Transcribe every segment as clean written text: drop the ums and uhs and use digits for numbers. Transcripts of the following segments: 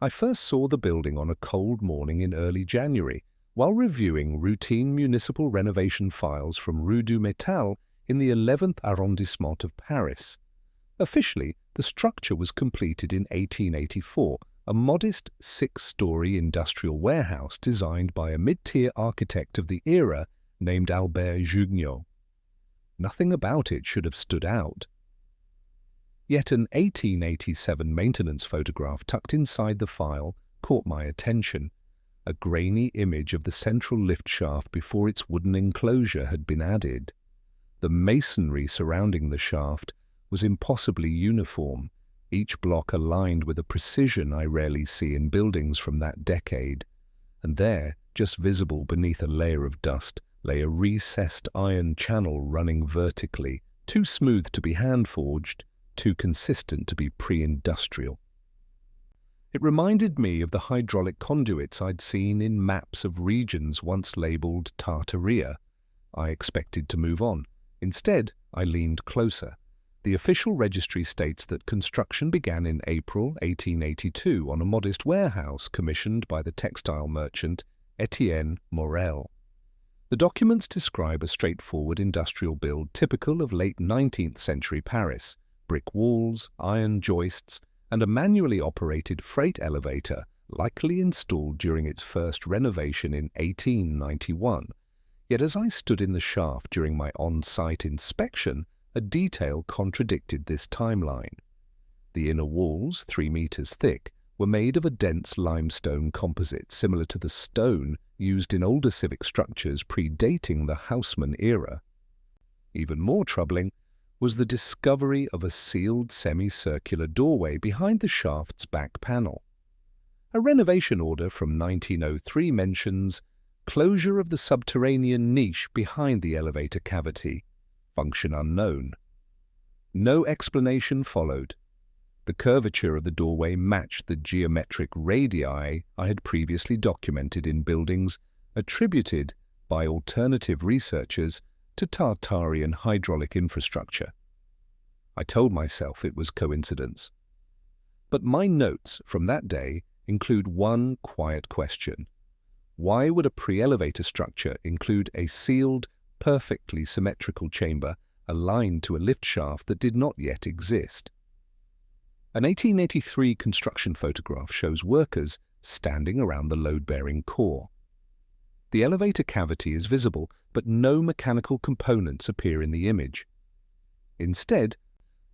I first saw the building on a cold morning in early January, while reviewing routine municipal renovation files from Rue du Métal in the 11th arrondissement of Paris. Officially, the structure was completed in 1884, a modest 6-story industrial warehouse designed by a mid-tier architect of the era named Albert Jugnot. Nothing about it should have stood out. Yet an 1887 maintenance photograph tucked inside the file caught my attention, a grainy image of the central lift shaft before its wooden enclosure had been added. The masonry surrounding the shaft was impossibly uniform, each block aligned with a precision I rarely see in buildings from that decade. And there, just visible beneath a layer of dust, lay a recessed iron channel running vertically, too smooth to be hand-forged, too consistent to be pre-industrial. It reminded me of the hydraulic conduits I'd seen in maps of regions once labelled Tartaria. I expected to move on. Instead, I leaned closer. The official registry states that construction began in April 1882 on a modest warehouse commissioned by the textile merchant Etienne Morel. The documents describe a straightforward industrial build typical of late 19th century Paris: brick walls, iron joists, and a manually operated freight elevator likely installed during its first renovation in 1891. Yet as I stood in the shaft during my on-site inspection, a detail contradicted this timeline. The inner walls, 3 meters thick, were made of a dense limestone composite similar to the stone used in older civic structures predating the Haussmann era. Even more troubling was the discovery of a sealed semicircular doorway behind the shaft's back panel. A renovation order from 1903 mentions closure of the subterranean niche behind the elevator cavity, function unknown. No explanation followed. The curvature of the doorway matched the geometric radii I had previously documented in buildings attributed by alternative researchers to Tartarian hydraulic infrastructure. I told myself it was coincidence. But my notes from that day include one quiet question. Why would a pre-elevator structure include a sealed, perfectly symmetrical chamber aligned to a lift shaft that did not yet exist? An 1883 construction photograph shows workers standing around the load-bearing core. The elevator cavity is visible, but no mechanical components appear in the image. Instead,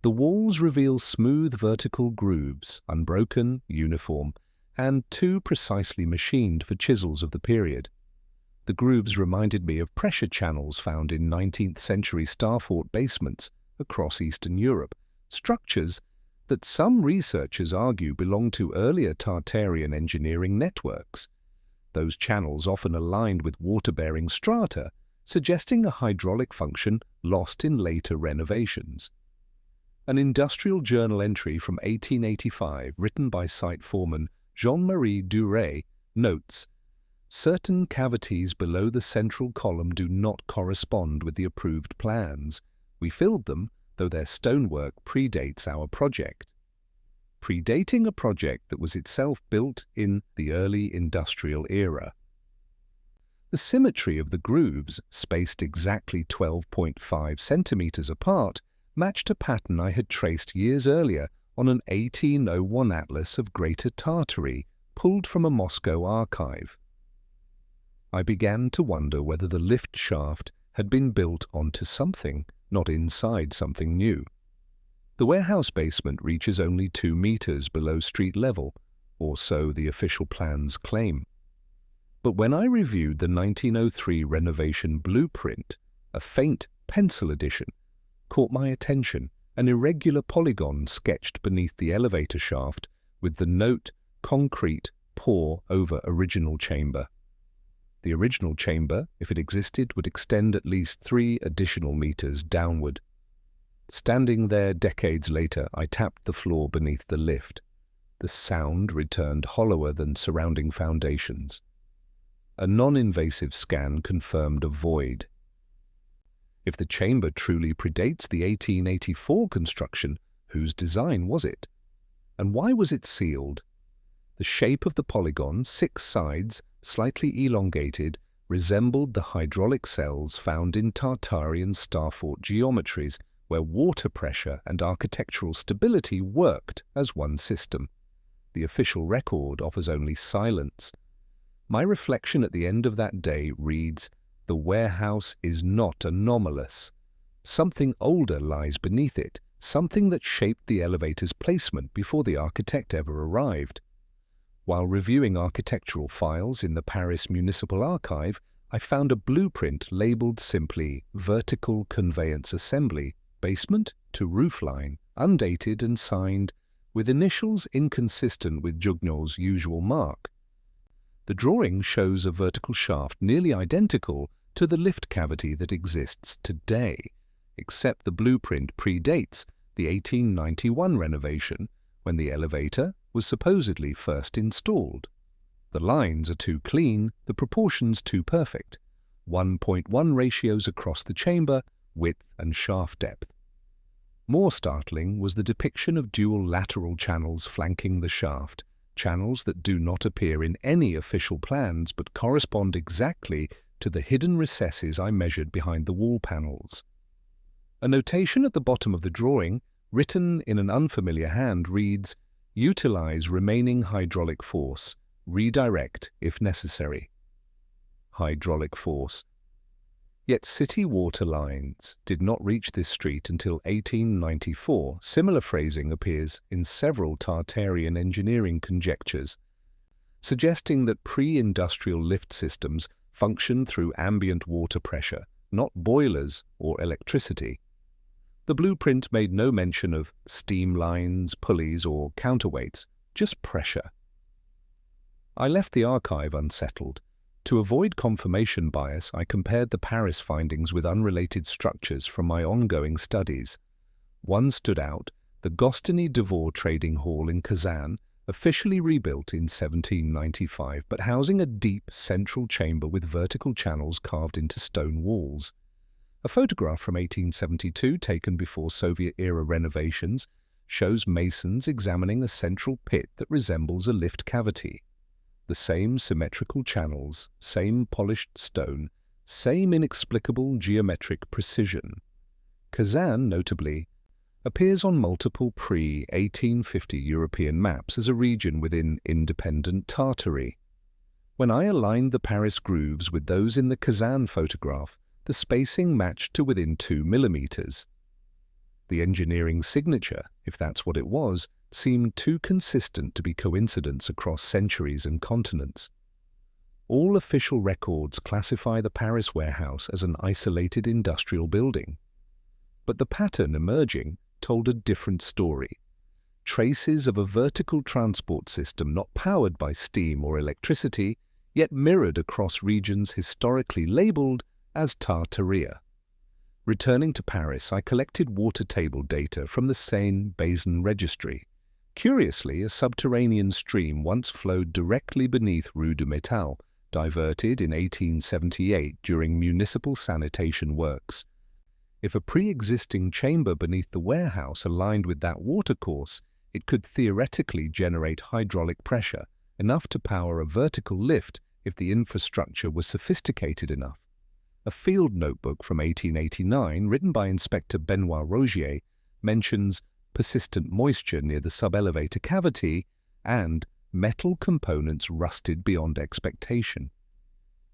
the walls reveal smooth vertical grooves, unbroken, uniform, and too precisely machined for chisels of the period. The grooves reminded me of pressure channels found in 19th century starfort basements across Eastern Europe, structures that some researchers argue belong to earlier Tartarian engineering networks. Those channels often aligned with water-bearing strata, suggesting a hydraulic function lost in later renovations. An industrial journal entry from 1885, written by site foreman Jean-Marie Duret, notes, "Certain cavities below the central column do not correspond with the approved plans. We filled them, though their stonework predates our project." Predating a project that was itself built in the early industrial era. The symmetry of the grooves, spaced exactly 12.5 centimeters apart, matched a pattern I had traced years earlier on an 1801 atlas of Greater Tartary, pulled from a Moscow archive. I began to wonder whether the lift shaft had been built onto something, not inside something new. The warehouse basement reaches only 2 meters below street level, or so the official plans claim. But when I reviewed the 1903 renovation blueprint, a faint pencil edition caught my attention, an irregular polygon sketched beneath the elevator shaft with the note concrete pour over original chamber. The original chamber, if it existed, would extend at least 3 additional meters downward. Standing there decades later, I tapped the floor beneath the lift. The sound returned hollower than surrounding foundations. A non-invasive scan confirmed a void. If the chamber truly predates the 1884 construction, whose design was it? And why was it sealed? The shape of the polygon, 6 sides, slightly elongated, resembled the hydraulic cells found in Tartarian starfort geometries, where water pressure and architectural stability worked as one system. The official record offers only silence. My reflection at the end of that day reads, "The warehouse is not anomalous. Something older lies beneath it, something that shaped the elevator's placement before the architect ever arrived." While reviewing architectural files in the Paris Municipal Archive, I found a blueprint labeled simply Vertical Conveyance Assembly, basement to roofline, undated and signed, with initials inconsistent with Jugnot's usual mark. The drawing shows a vertical shaft nearly identical to the lift cavity that exists today, except the blueprint predates the 1891 renovation, when the elevator was supposedly first installed. The lines are too clean, the proportions too perfect. 1.1 ratios across the chamber, width and shaft depth. More startling was the depiction of dual lateral channels flanking the shaft, channels that do not appear in any official plans but correspond exactly to the hidden recesses I measured behind the wall panels. A notation at the bottom of the drawing, written in an unfamiliar hand, reads, "Utilize remaining hydraulic force. Redirect if necessary." Hydraulic force. Yet city water lines did not reach this street until 1894. Similar phrasing appears in several Tartarian engineering conjectures, suggesting that pre-industrial lift systems functioned through ambient water pressure, not boilers or electricity. The blueprint made no mention of steam lines, pulleys, or counterweights, just pressure. I left the archive unsettled. To avoid confirmation bias, I compared the Paris findings with unrelated structures from my ongoing studies. One stood out, the Gostiny Devor Trading Hall in Kazan, officially rebuilt in 1795, but housing a deep central chamber with vertical channels carved into stone walls. A photograph from 1872, taken before Soviet-era renovations, shows masons examining a central pit that resembles a lift cavity. The same symmetrical channels, same polished stone, same inexplicable geometric precision. Kazan, notably, appears on multiple pre-1850 European maps as a region within independent Tartary. When I aligned the Paris grooves with those in the Kazan photograph, the spacing matched to within 2 millimeters. The engineering signature, if that's what it was, seemed too consistent to be coincidence across centuries and continents. All official records classify the Paris warehouse as an isolated industrial building. But the pattern emerging told a different story. Traces of a vertical transport system not powered by steam or electricity, yet mirrored across regions historically labeled as Tartaria. Returning to Paris, I collected water table data from the Seine Basin Registry. Curiously, a subterranean stream once flowed directly beneath Rue du Métal, diverted in 1878 during municipal sanitation works. If a pre-existing chamber beneath the warehouse aligned with that watercourse, it could theoretically generate hydraulic pressure, enough to power a vertical lift if the infrastructure was sophisticated enough. A field notebook from 1889, written by Inspector Benoit Rogier, mentions persistent moisture near the sub-elevator cavity and metal components rusted beyond expectation.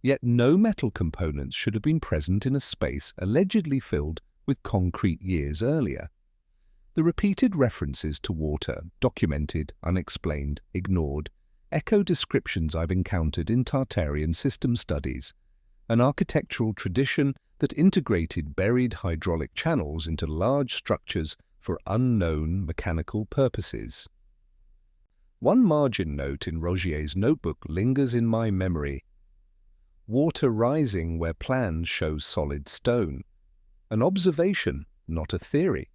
Yet no metal components should have been present in a space allegedly filled with concrete years earlier. The repeated references to water, documented, unexplained, ignored, echo descriptions I've encountered in Tartarian system studies, an architectural tradition that integrated buried hydraulic channels into large structures for unknown mechanical purposes. One margin note in Rogier's notebook lingers in my memory. Water rising where plans show solid stone. An observation, not a theory.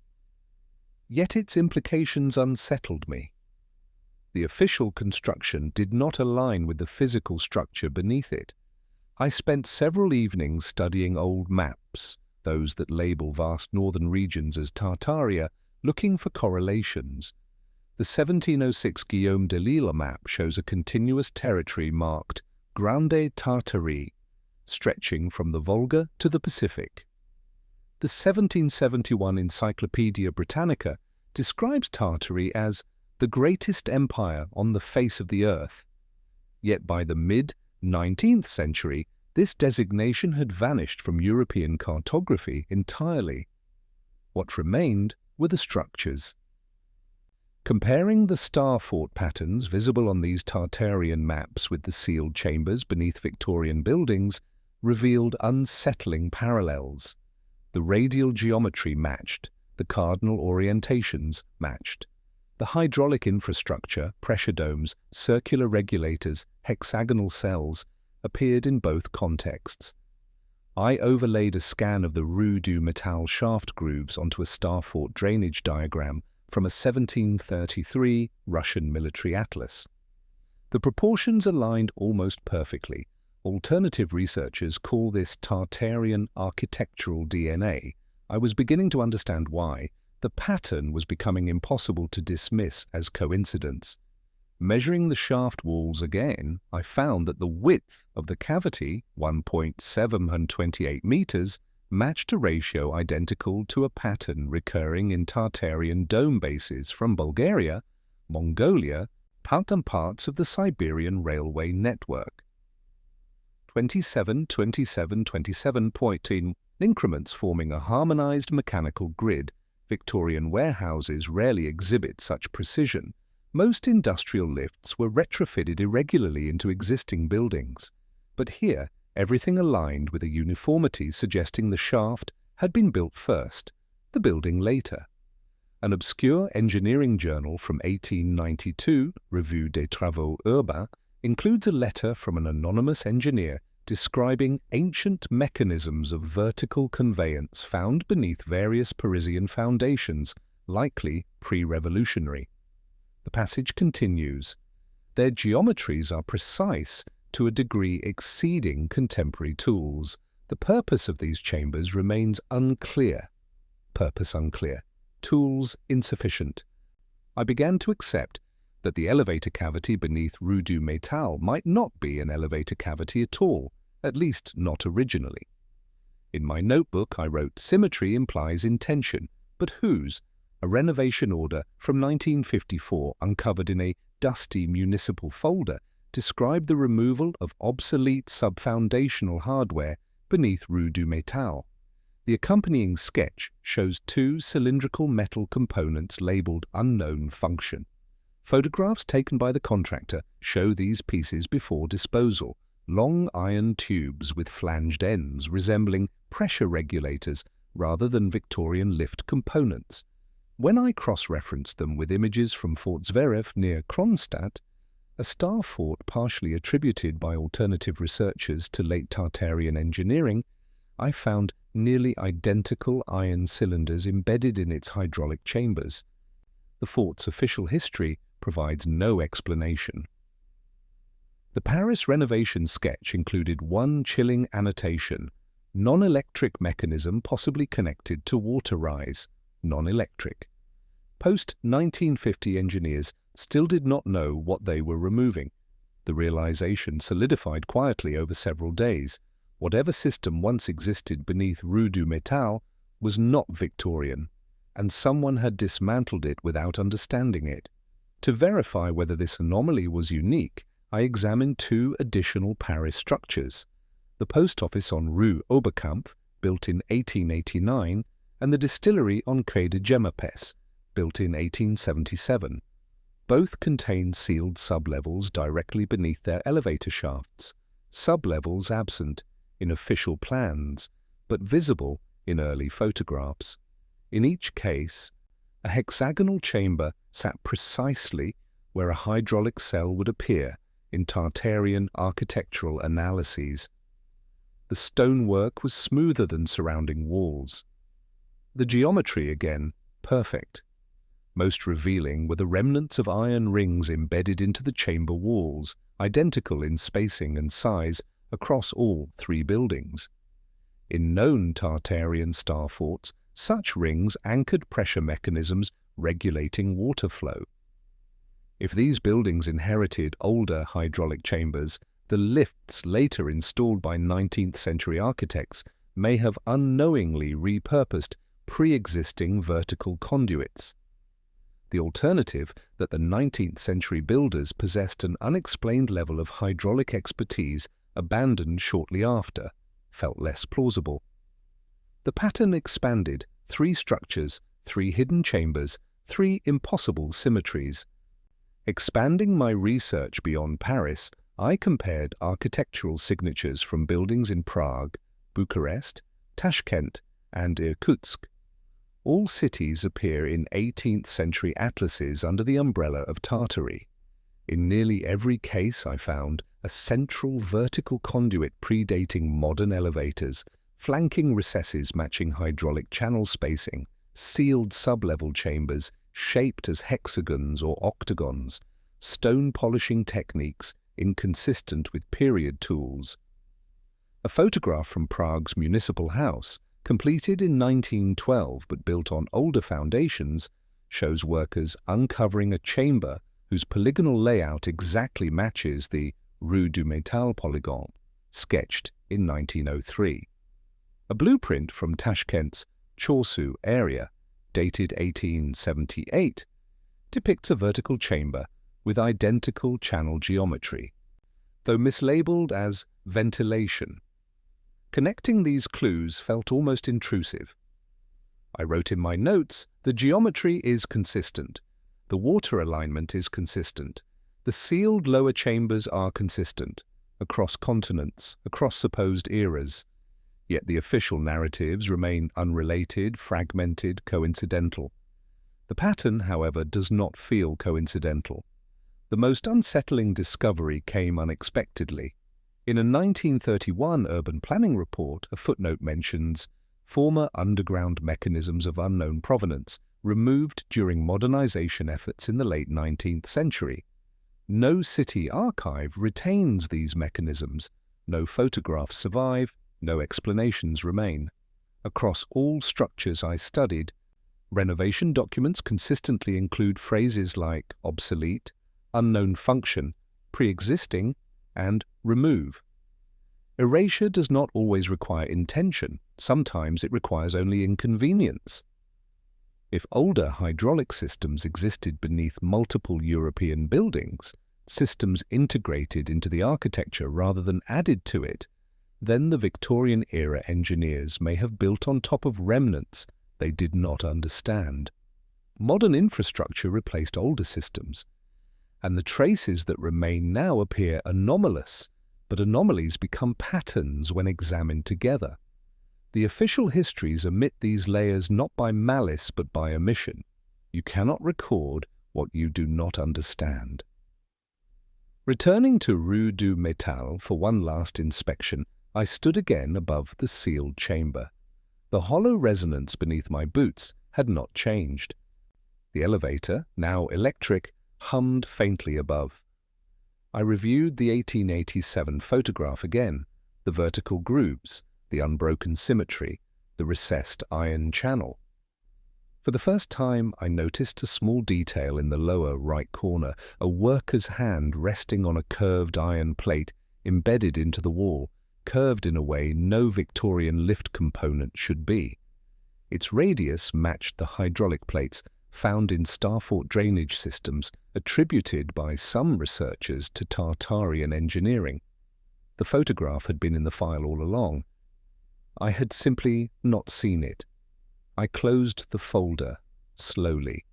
Yet its implications unsettled me. The official construction did not align with the physical structure beneath it. I spent several evenings studying old maps, those that label vast northern regions as Tartaria, looking for correlations. The 1706 Guillaume de Lille map shows a continuous territory marked Grande Tartarie, stretching from the Volga to the Pacific. The 1771 Encyclopaedia Britannica describes Tartary as the greatest empire on the face of the earth. Yet by the mid-19th century, this designation had vanished from European cartography entirely. What remained were the structures. Comparing the star fort patterns visible on these Tartarian maps with the sealed chambers beneath Victorian buildings revealed unsettling parallels. The radial geometry matched, the cardinal orientations matched. The hydraulic infrastructure, pressure domes, circular regulators, hexagonal cells appeared in both contexts. I overlaid a scan of the Rue du Métal shaft grooves onto a star fort drainage diagram from a 1733 Russian military atlas. The proportions aligned almost perfectly. Alternative researchers call this Tartarian architectural DNA. I was beginning to understand why. The pattern was becoming impossible to dismiss as coincidence. Measuring the shaft walls again, I found that the width of the cavity, 1.728 meters, matched a ratio identical to a pattern recurring in Tartarian dome bases from Bulgaria, Mongolia, and parts of the Siberian railway network. 27, 27, 27 point in increments forming a harmonized mechanical grid. Victorian warehouses rarely exhibit such precision. Most industrial lifts were retrofitted irregularly into existing buildings. But here, everything aligned with a uniformity suggesting the shaft had been built first, the building later. An obscure engineering journal from 1892, Revue des Travaux Urbains, includes a letter from an anonymous engineer describing ancient mechanisms of vertical conveyance found beneath various Parisian foundations, likely pre-revolutionary. The passage continues. Their geometries are precise to a degree exceeding contemporary tools. The purpose of these chambers remains unclear. Purpose unclear. Tools insufficient. I began to accept that the elevator cavity beneath Rue du Métal might not be an elevator cavity at all, at least not originally. In my notebook I wrote, "Symmetry implies intention, but whose?" A renovation order from 1954 uncovered in a dusty municipal folder described the removal of obsolete subfoundational hardware beneath Rue du Métal. The accompanying sketch shows two cylindrical metal components labeled unknown function. Photographs taken by the contractor show these pieces before disposal, long iron tubes with flanged ends resembling pressure regulators rather than Victorian lift components. When I cross-referenced them with images from Fort Zverev near Kronstadt, a star fort partially attributed by alternative researchers to late Tartarian engineering, I found nearly identical iron cylinders embedded in its hydraulic chambers. The fort's official history provides no explanation. The Paris renovation sketch included one chilling annotation: non-electric mechanism possibly connected to water rise, non-electric. Post-1950 engineers still did not know what they were removing. The realization solidified quietly over several days. Whatever system once existed beneath Rue du Métal was not Victorian, and someone had dismantled it without understanding it. To verify whether this anomaly was unique, I examined two additional Paris structures: the post office on Rue Oberkampf, built in 1889, and the distillery on Quai de Jemmapes, built in 1877. Both contain sealed sublevels directly beneath their elevator shafts, sublevels absent in official plans, but visible in early photographs. In each case, a hexagonal chamber sat precisely where a hydraulic cell would appear in Tartarian architectural analyses. The stonework was smoother than surrounding walls. The geometry, again, perfect. Most revealing were the remnants of iron rings embedded into the chamber walls, identical in spacing and size across all three buildings. In known Tartarian star forts, such rings anchored pressure mechanisms regulating water flow. If these buildings inherited older hydraulic chambers, the lifts later installed by 19th century architects may have unknowingly repurposed pre-existing vertical conduits. The alternative, that the 19th century builders possessed an unexplained level of hydraulic expertise abandoned shortly after, felt less plausible. The pattern expanded: 3 structures, 3 hidden chambers, 3 impossible symmetries. Expanding my research beyond Paris, I compared architectural signatures from buildings in Prague, Bucharest, Tashkent, and Irkutsk. All cities appear in 18th century atlases under the umbrella of Tartary. In nearly every case I found a central vertical conduit predating modern elevators, flanking recesses matching hydraulic channel spacing, sealed sub-level chambers shaped as hexagons or octagons, stone polishing techniques inconsistent with period tools. A photograph from Prague's municipal house, completed in 1912 but built on older foundations, shows workers uncovering a chamber whose polygonal layout exactly matches the Rue du Métal polygon, sketched in 1903. A blueprint from Tashkent's Chorsu area, dated 1878, depicts a vertical chamber with identical channel geometry, though mislabeled as ventilation. Connecting these clues felt almost intrusive. I wrote in my notes, the geometry is consistent, the water alignment is consistent, the sealed lower chambers are consistent, across continents, across supposed eras, yet the official narratives remain unrelated, fragmented, coincidental. The pattern, however, does not feel coincidental. The most unsettling discovery came unexpectedly. In a 1931 urban planning report, a footnote mentions former underground mechanisms of unknown provenance removed during modernization efforts in the late 19th century. No city archive retains these mechanisms, no photographs survive, no explanations remain. Across all structures I studied, renovation documents consistently include phrases like obsolete, unknown function, pre-existing, and remove. Erasure does not always require intention. Sometimes it requires only inconvenience. If older hydraulic systems existed beneath multiple European buildings, systems integrated into the architecture rather than added to it, then the Victorian-era engineers may have built on top of remnants they did not understand. Modern infrastructure replaced older systems, and the traces that remain now appear anomalous, but anomalies become patterns when examined together. The official histories omit these layers not by malice but by omission. You cannot record what you do not understand. Returning to Rue du Métal for one last inspection, I stood again above the sealed chamber. The hollow resonance beneath my boots had not changed. The elevator, now electric, hummed faintly above. I reviewed the 1887 photograph again, the vertical grooves, the unbroken symmetry, the recessed iron channel. For the first time, I noticed a small detail in the lower right corner, a worker's hand resting on a curved iron plate embedded into the wall, curved in a way no Victorian lift component should be. Its radius matched the hydraulic plates found in starfort drainage systems attributed by some researchers to Tartarian engineering. The photograph had been in the file all along. I had simply not seen it. I closed the folder slowly.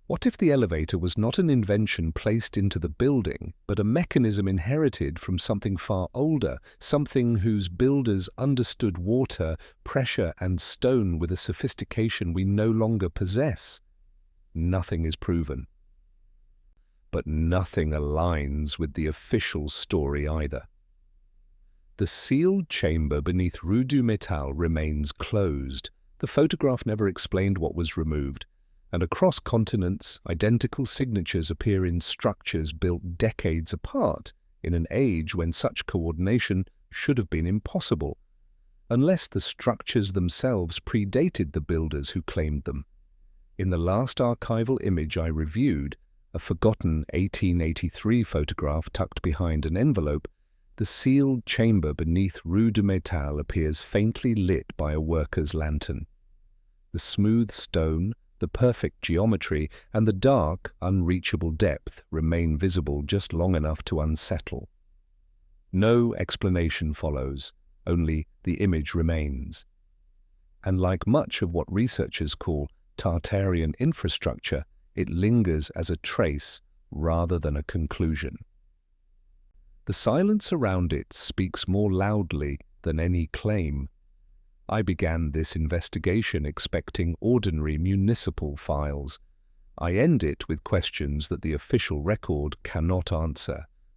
What if the elevator was not an invention placed into the building, but a mechanism inherited from something far older, something whose builders understood water, pressure, and stone with a sophistication we no longer possess? Nothing is proven. But nothing aligns with the official story either. The sealed chamber beneath Rue du Métal remains closed. The photograph never explained what was removed, and across continents, identical signatures appear in structures built decades apart, in an age when such coordination should have been impossible, unless the structures themselves predated the builders who claimed them. In the last archival image I reviewed, a forgotten 1883 photograph tucked behind an envelope, the sealed chamber beneath Rue du Métal appears faintly lit by a worker's lantern. The smooth stone, the perfect geometry, and the dark, unreachable depth remain visible just long enough to unsettle. No explanation follows, only the image remains. And like much of what researchers call Tartarian infrastructure, it lingers as a trace rather than a conclusion. The silence around it speaks more loudly than any claim. I began this investigation expecting ordinary municipal files. I end it with questions that the official record cannot answer.